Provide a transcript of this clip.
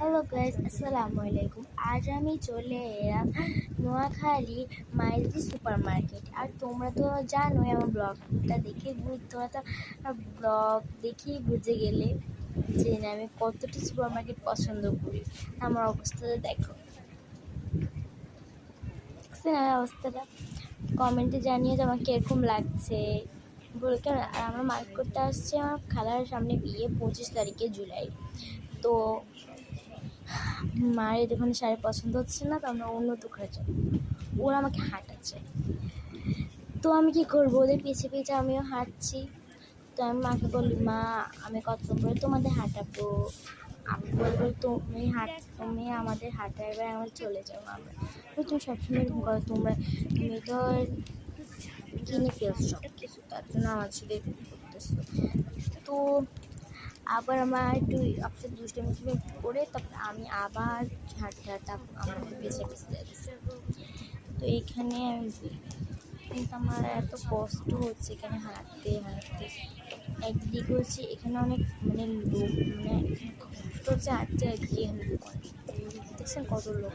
Hello guys, আসসালামু আলাইকুম। আজ আমি চলে এলাম নোয়াখালী মাইজদি সুপার মার্কেট। আর তোমরা তো জানোই আমার ব্লগটা দেখে তোমরা তো ব্লগ দেখেই বুঝে গেলে যে না আমি কতটা সুপার মার্কেট পছন্দ করি। আমার অবস্থাটা দেখো, দেখছেন আমার অবস্থাটা? কমেন্টে জানিয়ে যে আমার কীরকম লাগছে বলে। কেন আর আমার মার্কেট করতে আসছে আমার খালার সামনে বিয়ে 25 তারিখে জুলাই। তো মায়ের দোকানে শাড়ি পছন্দ হচ্ছে না, তো আমরা অন্য দোকানে যাব। ওরা আমাকে হাঁটাচ্ছে, তো আমি কি করবো, ওদের পিছিয়ে পিছিয়ে আমিও হাঁটছি। তো আমি মাকে বলি, মা আমি কতক্ষণ পরে তোমাদের হাঁটাবো। আমি বলবো তুমি আমাদের হাঁটা, এবার আমরা চলে যাবো। আমরা তুমি সবসময় এরকম করো, তুমি তো কিনে ফেলছো সব কিছু, তার জন্য আমার সাথে এরকম করতেছো। তো আবার আমার একটু আপনার দুষ্টামি একটু করে তারপর আমি আবার হাঁটতে হাঁটতে আমাকে বেছে বেছে যাচ্ছি। তো এইখানে আমি কিন্তু আমার এত কষ্ট হচ্ছে এখানে হাঁটতে হাঁটতে। একদিকে হচ্ছে এখানে অনেক লোক, এখানে কষ্ট হচ্ছে হাঁটতে, একদিকে এখানে লোক অনেক। দেখছেন কত লোক।